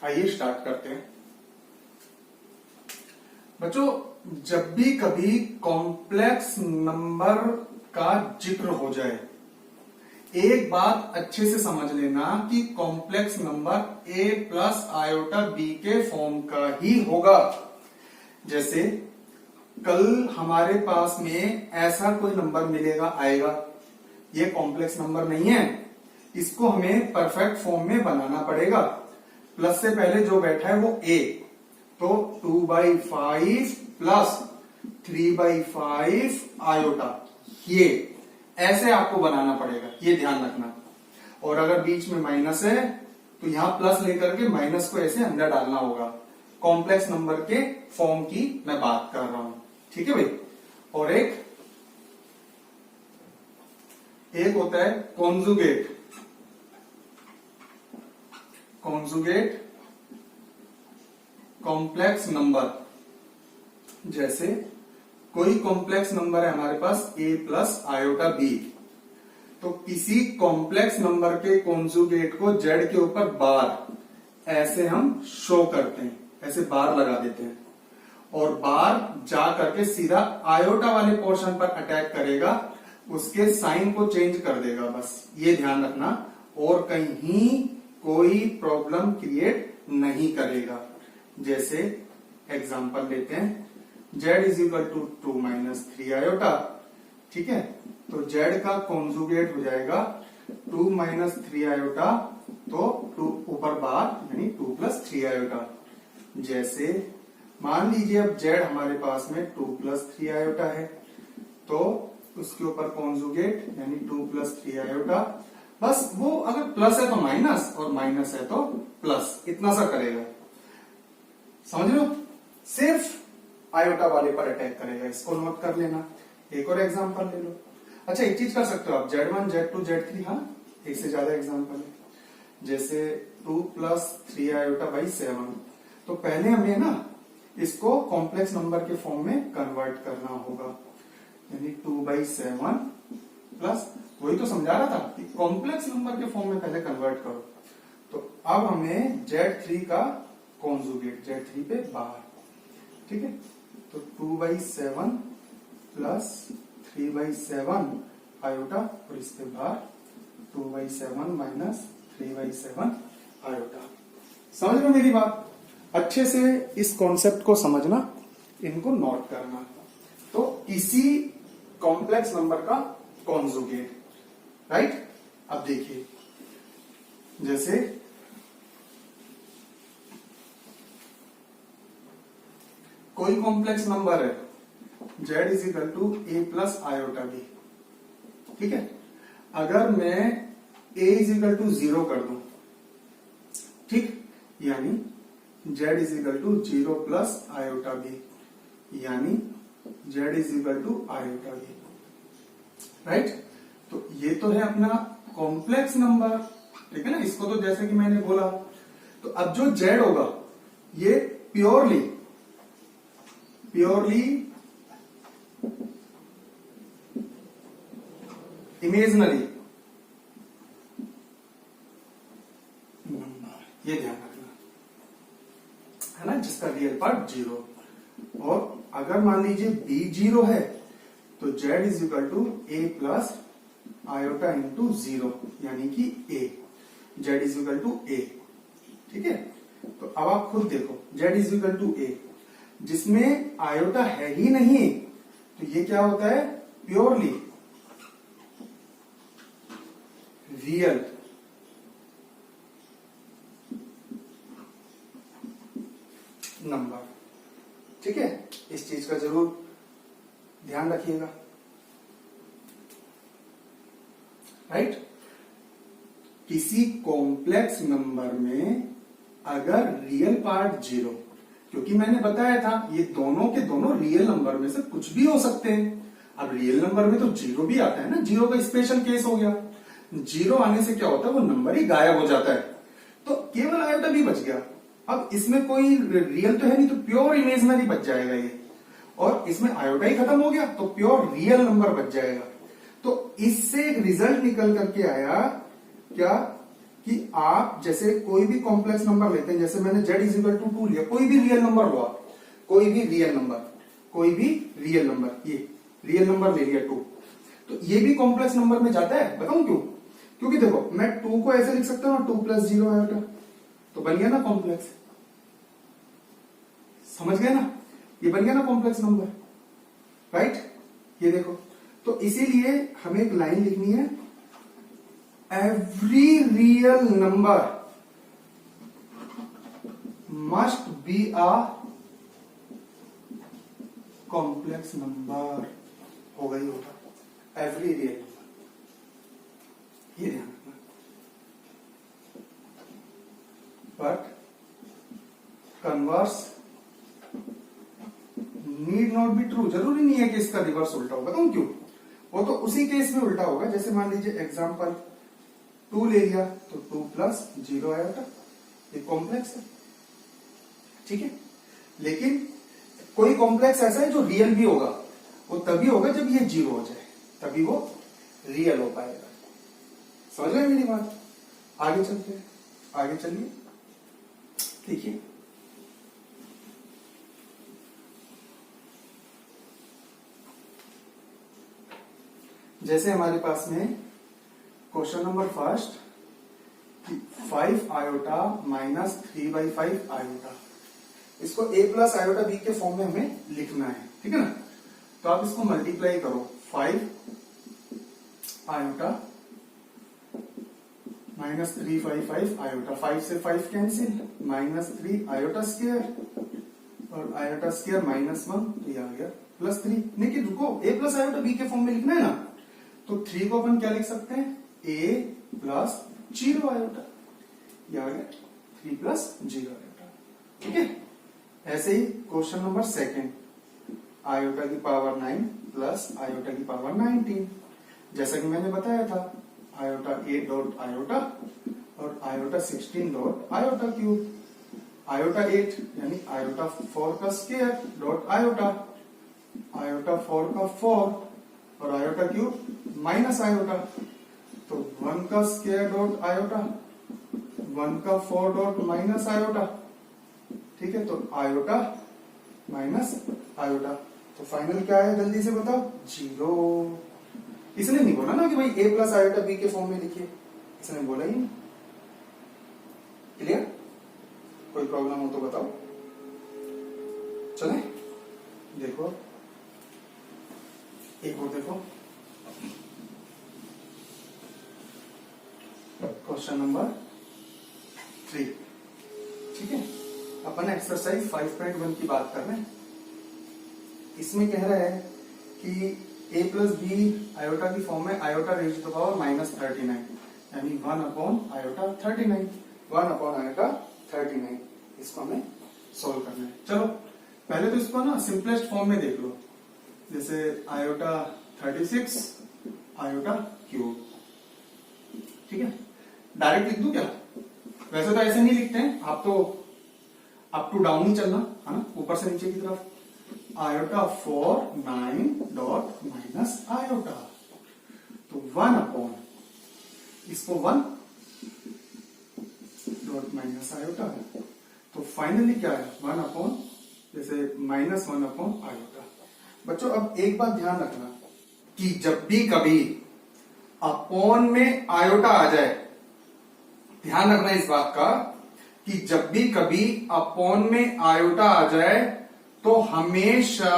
आइए स्टार्ट करते हैं। बच्चों, जब भी कभी कॉम्प्लेक्स नंबर का जिक्र हो जाए, एक बात अच्छे से समझ लेना कि complex number a plus iota b के फॉर्म का ही होगा। जैसे कल हमारे पास में ऐसा कोई नंबर मिलेगा, आएगा, ये कॉम्प्लेक्स नंबर नहीं है, इसको हमें परफेक्ट फॉर्म में बनाना पड़ेगा। प्लस से पहले जो बैठा है वो a, तो 2/5 प्लस 3/5 आयोटा, ये ऐसे आपको बनाना पड़ेगा, ये ध्यान रखना। और अगर बीच में माइनस है तो यहां प्लस लेकर के माइनस को ऐसे अंदर डालना होगा। कॉम्प्लेक्स नंबर के फॉर्म की मैं बात कर रहा हूं, ठीक है भाई। और एक होता है कॉन्जुगेट। कॉन्जुगेट कॉम्प्लेक्स नंबर, जैसे कोई कॉम्प्लेक्स नंबर है हमारे पास a प्लस आयोटा b, तो किसी कॉम्प्लेक्स नंबर के कॉन्जुगेट को z के ऊपर बार ऐसे हम शो करते हैं, ऐसे बार लगा देते हैं, और बार जा करके सीधा आयोटा वाले पोर्शन पर अटैक करेगा, उसके साइन को चेंज कर देगा, बस ये ध्यान रखना। और कहीं कोई प्रॉब्लम क्रिएट नहीं करेगा। जैसे एग्जांपल लेते हैं, z is equal to 2 minus 3 iota, ठीक है। तो z का कॉन्जुगेट हो जाएगा 2 माइनस 3 आयोटा, तो 2 ऊपर बार यानी 2 प्लस 3 आयोटा। जैसे मान लीजिए अब z हमारे पास में 2 प्लस 3 आयोटा है, तो उसके ऊपर कॉन्जुगेट यानी 2 प्लस 3 आयोटा, बस वो अगर प्लस है तो माइनस और माइनस है तो प्लस, इतना सा करेगा, समझ लो। सिर्फ आयोटा वाले पर अटैक करेगा, इसको नोट कर लेना। एक और एग्जांपल ले लो। अच्छा, एक चीज कर सकते हो आप, Z1 Z2 Z3, हाँ एक से ज्यादा एग्जांपल है। जैसे 2 प्लस 3 आयोटा बाई 7, तो पहले हमें ना इसको कॉम्प्लेक्स नंबर के फॉर्म में कन्वर्ट करना होगा, यानी 2/7 प्लस, वही तो समझा रहा था कि कॉम्प्लेक्स नंबर के फॉर्म में पहले कन्वर्ट करो। तो अब हमें Z3 का कॉन्जुगेट, Z3 पे बाहर, ठीक है। तो 2/7 प्लस 3/7 आयोटा, और इस पे बाहर 2/7 माइनस 3/7 आयोटा। समझ लो मेरी बात, अच्छे से इस कॉन्सेप्ट को समझना, इनको नोट करना। तो इसी कॉम्प्लेक्स नंबर का कॉन्जुगेट, राइट। अब देखिए, जैसे कोई कॉम्प्लेक्स नंबर है, z is equal to a plus iota b, ठीक है। अगर मैं a इज इक्वल टू 0 कर दूं, ठीक, यानी z is equal to 0 plus iota b, यानी z is equal to iota b, right. तो ये तो है अपना कॉम्प्लेक्स नंबर, ठीक है ना। इसको तो जैसे कि मैंने बोला, तो अब जो z होगा ये प्योरली इमेजनरी नंबर, ये ध्यान रखना है ना, जिसका रियल पार्ट 0। और अगर मान लीजिए b 0 है, तो z is equal to a plus iota into 0, यानी कि a, z is equal to a, ठीक है। तो अब आप खुद देखो, z is equal to a, जिसमें आयोटा है ही नहीं, तो ये क्या होता है, प्योरली रियल नंबर, ठीक है। इस चीज का जरूर ध्यान रखिएगा, राइट। किसी कॉम्प्लेक्स नंबर में अगर रियल पार्ट 0, क्योंकि मैंने बताया था ये दोनों के दोनों रियल नंबर में से कुछ भी हो सकते हैं। अब रियल नंबर में तो 0 भी आता है ना, 0 का स्पेशल केस हो गया। 0 आने से क्या होता है, वो नंबर ही गायब हो जाता है, तो केवल आयोटा भी बच गया। अब इसमें कोई रियल तो है नहीं, तो प्योर इमेजनरी बच जाएगा ये, और इसमें आयोटा ही खत्म हो गया, तो प्योर रियल नंबर बच जाएगा। तो इससे एक रिजल्ट निकल करके आया क्या, कि आप जैसे कोई भी कॉम्प्लेक्स नंबर लेते हैं, जैसे मैंने z इज इक्वल टू 2 लिया, कोई भी रियल नंबर लो आप, कोई भी रियल नंबर, ये रियल नंबर ले लिया 2, तो ये भी कॉम्प्लेक्स नंबर में जाता है। बताऊं क्यों? क्योंकि देखो मैं 2 को ऐसे लिख सकता हूं 2 प्लस 0 आयोटा, तो बन गया ना कॉम्प्लेक्स, समझ गए ना, ये बन गया ना कॉम्प्लेक्स नंबर, राइट। ये देखो, तो इसीलिए हमें एक लाइन लिखनी है, every real number must be a complex number, होगा ही होगा एवरी रियल नंबर, ये ध्यान रखना। But converse need not be true, जरूरी नहीं है कि इसका रिवर्स उल्टा होगा। बताऊं क्यों? वो तो उसी केस में उल्टा होगा, जैसे मान लीजिए एग्जांपल 2 ले लिया तो 2 प्लस 0 आयोटा, ये कॉम्प्लेक्स है, ठीक है। लेकिन कोई कॉम्प्लेक्स ऐसा है जो रियल भी होगा, वो तभी होगा जब ये 0 हो जाए, तभी वो रियल हो पाएगा। समझ गए मेरी बात? आगे चलते हैं, आगे चलिए, देखिए जैसे हमारे पास में question number first, 5 iota minus 3/5 iota, इसको a प्लस आयोटा b के फॉर्म में हमें लिखना है, ठीक है ना। तो आप इसको मल्टीप्लाई करो, 5 आयोटा माइनस 3/5 आयोटा, 5 से 5 कैंसिल, माइनस 3 आयोटा स्क्वायर और आयोटा स्क्वायर माइनस 1, तो ये आ गया प्लस 3। लेकिन रुको, a प्लस आयोटा b के फॉर्म में लिखना है ना, तो 3 को अपन क्या लिख सकते हैं, a प्लस 0 आयोटा, ये आ गया 3 प्लस 0 आयोटा, ठीक है। ऐसे ही क्वेश्चन नंबर सेकंड, आयोटा की पावर 9 प्लस आयोटा की पावर 19, जैसा कि मैंने बताया था, आयोटा 8 डॉट आयोटा और iota 16 dot iota cube, iota 8 यानी आयोटा 4 का स्क्वायर डॉट आयोटा, आयोटा 4 का 4 और आयोटा क्यूब माइनस आयोटा, तो 1 का स्क्वायर डॉट आयोटा, 1 का 4 डॉट माइनस आयोटा, ठीक है। तो आयोटा माइनस आयोटा, तो फाइनल क्या है जल्दी से बताओ, 0। इसने नहीं बोला ना कि भाई a प्लस आयोटा b के फॉर्म में लिखिए, इसने बोला ही नहीं। क्लियर? कोई प्रॉब्लम हो तो बताओ। चले देखो, एक और देखो, क्वेश्चन नंबर 3, ठीक है। अपन एक्सरसाइज 5.1 की बात कर रहे हैं। इसमें कह रहा है कि a प्लस बी आयोटा की फॉर्म में iota raise to power minus 39, यानी 1 अपॉन आयोटा 39, 1 अपॉन आयोटा 39, इसको हमें सोल्व करना है। चलो पहले तो इसको ना सिंपलेस्ट फॉर्म में देख लो, जैसे आयोटा 36 आयोटा क्यूब, ठीक है। डायरेक्ट लिख दूं क्या? वैसे तो ऐसे नहीं लिखते हैं, आप तो अप टू डाउन ही चलना है ना, ऊपर से नीचे की तरफ, आयोटा 4 9 डॉट माइनस आयोटा, तो 1 अपॉन इसको 1 डॉट माइनस आयोटा, तो फाइनली क्या है 1 अपॉन जैसे माइनस 1 अपॉन आयोटा। बच्चों अब एक बात ध्यान रखना कि जब भी कभी अपॉन में आयोटा आ जाए, ध्यान रखना इस बात का कि जब भी कभी अपॉन में आयोटा आ जाए तो हमेशा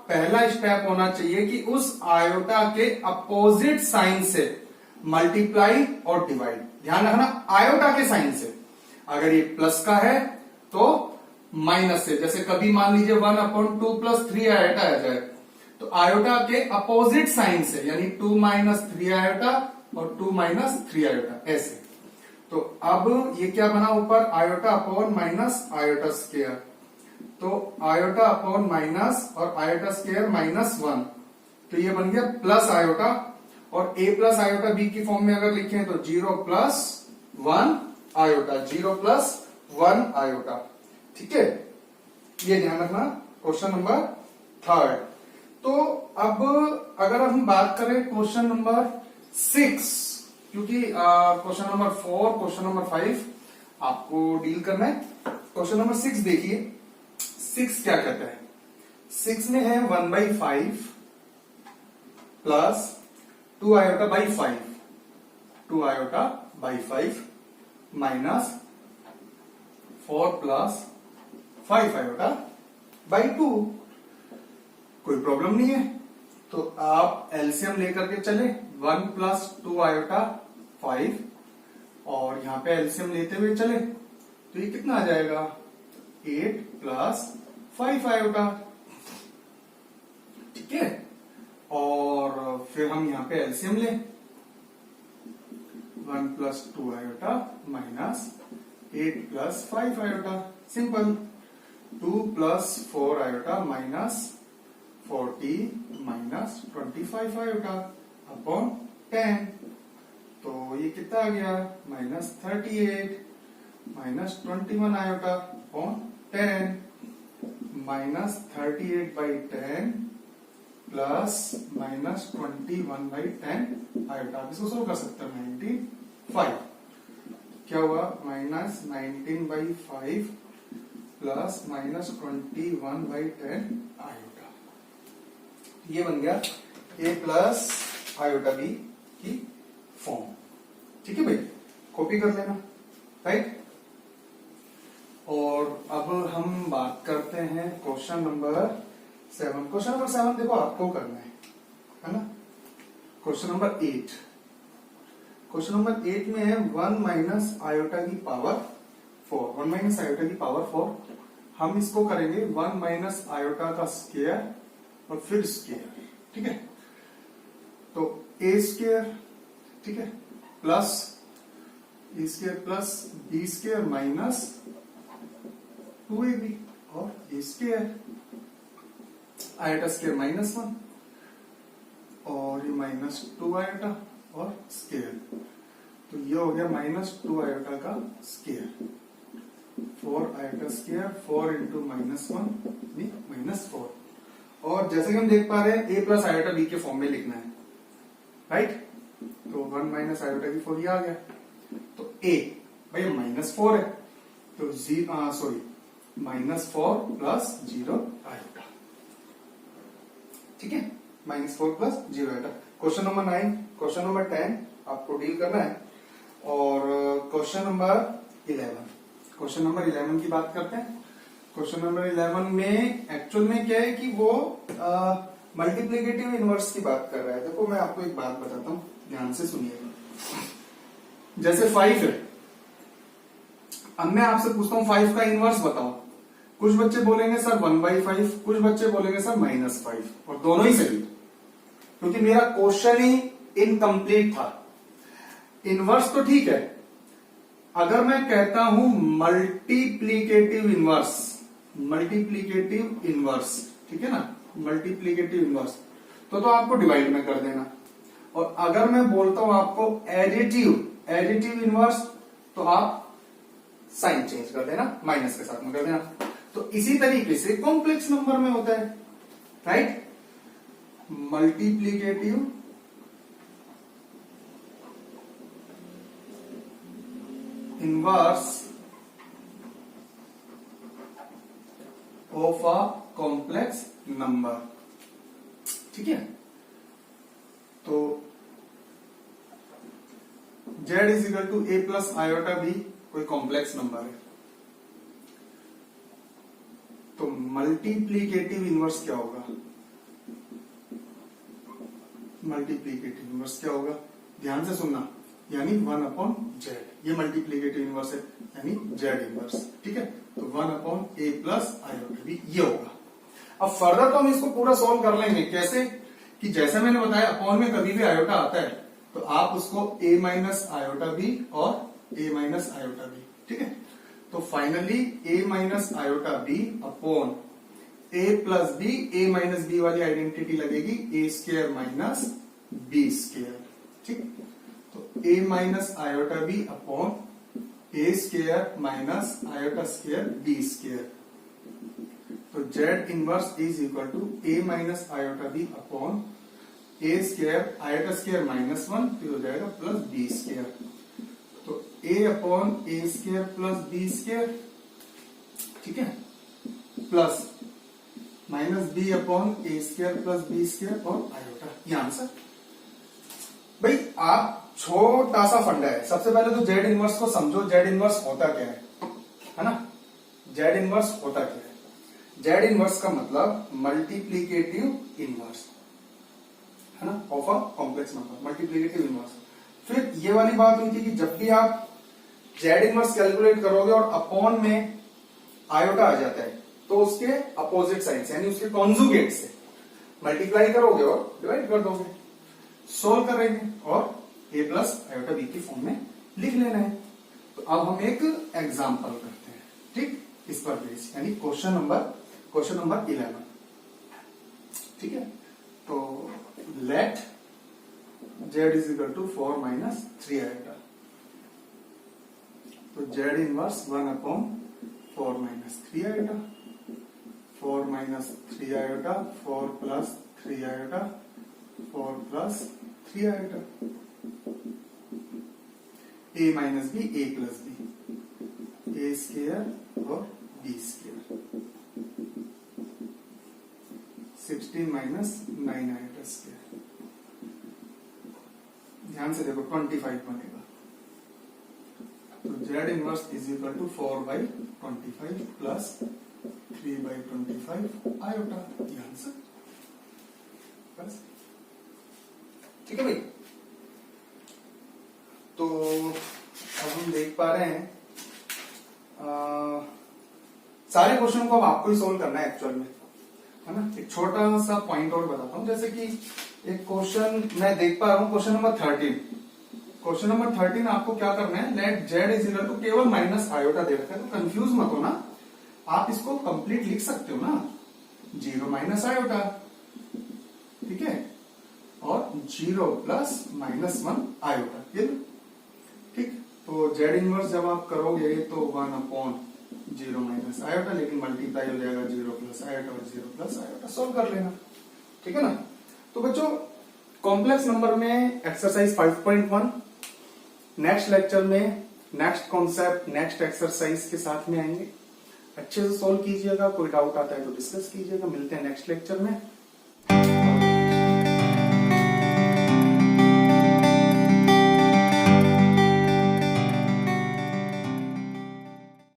पहला स्टेप होना चाहिए कि उस आयोटा के अपोजिट साइन से मल्टीप्लाई और डिवाइड। ध्यान रखना आयोटा के साइन से, अगर ये प्लस का है तो माइनस से, जैसे कभी मान लीजिए 1 अपॉन 2 प्लस 3 आयोटा आ जाए तो आयोटा के अपोजिट साइन से, यानी 2 माइनस 3 आयोटा और 2 माइनस 3 आयोटा, ऐसे। तो अब ये क्या बना ऊपर, iota upon minus iota square, तो आयोटा अपॉन माइनस और आयोटा स्क्वायर माइनस 1, तो ये बन गया प्लस आयोटा, और a प्लस आयोटा b की फॉर्म में अगर लिखें तो 0 प्लस 1 आयोटा, 0 प्लस 1 आयोटा, ठीक है। ये ध्यान रखना। Question number 3। तो अब अगर हम बात करें क्वेश्चन नंबर 6, क्योंकि क्वेश्चन नंबर 4, क्वेश्चन नंबर 5 आपको डील करना है। क्वेश्चन नंबर 6 देखिए, 6 क्या कहता है? 6 में है 1/5 plus 2 iota by 5, 2 iota by 5 minus 4 plus 5 iota by 2। कोई प्रॉब्लम नहीं है, तो आप एलसीएम लेकर के चले, 1 प्लस 2 आयोटा 5 और यहां पे एलसीएम लेते हुए चले तो ये कितना आ जाएगा? 8 प्लस 5 आयोटा। ठीक है, और फिर हम यहां पे एलसीएम ले, 1 plus 2 iota minus 8 plus 5 iota, simple. 2 plus 4 iota minus 40 minus 25 iota upon 10। तो ये कितना आ गया? Minus 38 minus 21 iota upon 10 minus 38/10 plus minus 21/10 iota. आप इसको सोल्व कर सकते हैं। 95 क्या हुआ? Minus 19/5 plus minus 21/10 iota. ये बन गया a प्लस आयोटा b की फॉर्म। ठीक है भाई, कॉपी कर लेना, राइट। और अब हम बात करते हैं क्वेश्चन नंबर 7। क्वेश्चन नंबर 7 देखो आपको करना है ना। क्वेश्चन नंबर 8, क्वेश्चन नंबर 8 में है 1 माइनस आयोटा की पावर 4, 1 माइनस आयोटा की पावर 4। हम इसको करेंगे 1 माइनस आयोटा का स्क्वायर और फिर स्क्वायर। ठीक है, तो ए स्क्वायर, ठीक है, plus A square plus B square minus 2ab और ए स्क्वायर, आयोटा स्क्वायर -1 और ये -2 आयोटा और स्क्वायर। तो ये हो गया -2 आयोटा का स्क्वायर, 4 आयोटा स्क्वायर, 4 इंटू -1 -4। और जैसे कि हम देख पा रहे हैं a प्लस आयोटा b के फॉर्म में लिखना है, राइट। तो 1 माइनस आयोटा की 4 ये आ गया। तो a भाई -4 है, तो सॉरी -4 प्लस 0 आयोटा। ठीक है, -4 plus 0 iota. Question number 9, question number 10 आपको डील करना है। और क्वेश्चन नंबर 11, क्वेश्चन नंबर 11 की बात करते हैं। क्वेश्चन नंबर 11 में एक्चुअल में क्या है कि वो मल्टीप्लिकेटिव इनवर्स की बात कर रहा है। देखो मैं आपको एक बात बताता हूं, ध्यान से सुनिएगा। जैसे 5 है, अब मैं आपसे पूछता हूं 5 का इनवर्स बताओ। कुछ बच्चे बोलेंगे सर 1/5, कुछ बच्चे बोलेंगे सर -5, और दोनों ही सही, क्योंकि मेरा क्वेश्चन ही इनकम्प्लीट था। इनवर्स तो ठीक है, अगर मैं कहता हूं मल्टीप्लीकेटिव इनवर्स, मल्टीप्लीकेटिव इनवर्स, ठीक है ना, मल्टीप्लीकेटिव इनवर्स, तो आपको डिवाइड में कर देना। और अगर मैं बोलता हूं आपको एडिटिव इनवर्स, तो आप साइन चेंज कर देना, माइनस के साथ में कर देना। तो इसी तरीके से कॉम्प्लेक्स नंबर में होता है, right. Multiplicative inverse of a complex number. ठीक है, तो z is equal to a plus iota b कोई कॉम्प्लेक्स नंबर है, तो मल्टीप्लीकेटिव इनवर्स क्या होगा? मल्टीप्लीकेटिव इनवर्स क्या होगा? ध्यान से सुनना, यानी 1/z, ये मल्टीप्लीकेटिव इनवर्स है, यानी z इनवर्स। ठीक है, तो 1/a प्लस आयोटा b ये होगा। अब फर्दर तो हम इसको पूरा सॉल्व कर लेंगे। कैसे? कि जैसे मैंने बताया अपॉन में कभी भी आयोटा आता है तो आप उसको a माइनस आयोटा b और a माइनस आयोटा b, ठीक है। तो finally a minus iota b upon a plus b, a minus b वाली आइडेंटिटी लगेगी a square minus b square. ठीक, तो a minus iota b upon a square minus iota square b square. तो z inverse is equal to a minus iota b upon A square iota square -1 फिर हो जाएगा plus B square. तो ए upon A square plus B square, ठीक है, plus minus B upon A square plus B square और iota, ये answer. भाई आप छोटा सा फंडा है, सबसे पहले तो जेड इनवर्स को समझो। जेड इनवर्स होता क्या है ना? जेड इनवर्स होता क्या है? जेड इनवर्स का मतलब मल्टीप्लीकेटिव इनवर्स है ना, of a complex number, multiplicative inverse. फिर ये वाली बात हुई थी कि जब भी आप जेड इनवर्स कैलकुलेट करोगे और अपॉन में आयोटा आ जाता है तो उसके अपोजिट साइड से यानी उसके कॉन्जुगेट से मल्टीप्लाई करोगे और डिवाइड कर दोगे, सोल्व करेंगे और ए प्लस आयोटा बी की फॉर्म में लिख लेना है। तो अब हम एक एग्जांपल करते हैं, ठीक, इस पर बेस, यानी क्वेश्चन नंबर 11, ठीक है। तो let Z is equal to 4 minus 3 iota. तो Z inverse 1 upon 4 minus 3 iota, 4 minus 3 iota, 4 plus 3 iota, 4 plus 3 iota, A minus B, A plus B, A square और B square, 16 minus 9 iota square. ध्यान से देखो 25 बनेगा। तो Z inverse is equal to 4/25 plus 3/25 iota, ये answer बस, ठीक है भाई। तो अब हम देख पा रहे हैं सारे क्वेश्चन को अब आपको ही सोल्व करना है एक्चुअल में, है ना। एक छोटा सा पॉइंट और बताता हूं, जैसे कि एक क्वेश्चन मैं देख पा रहा हूं, क्वेश्चन नंबर 13। क्वेश्चन नंबर 13 आपको क्या करना है, let Z is equal to केवल माइनस आयोटा दे रखा है, तो कंफ्यूज मत हो ना, आप इसको कंप्लीट लिख सकते हो ना, 0 माइनस आयोटा, ठीक है, और 0 प्लस -1 आयोटा, ये ठीक। तो जेड इनवर्स जब आप करोगे तो 1 अपॉन 0 माइनस आयोटा, लेकिन मल्टीप्लाई हो जाएगा 0 प्लस आयोटा और 0 प्लस आयोटा, सोल्व कर लेना, ठीक है ना। तो बच्चों कॉम्प्लेक्स नंबर में एक्सरसाइज 5.1 नेक्स्ट लेक्चर में नेक्स्ट कॉन्सेप्ट नेक्स्ट एक्सरसाइज के साथ में आएंगे। अच्छे से सोल्व कीजिएगा, कोई डाउट आता है तो डिस्कस कीजिएगा। मिलते हैं नेक्स्ट लेक्चर में।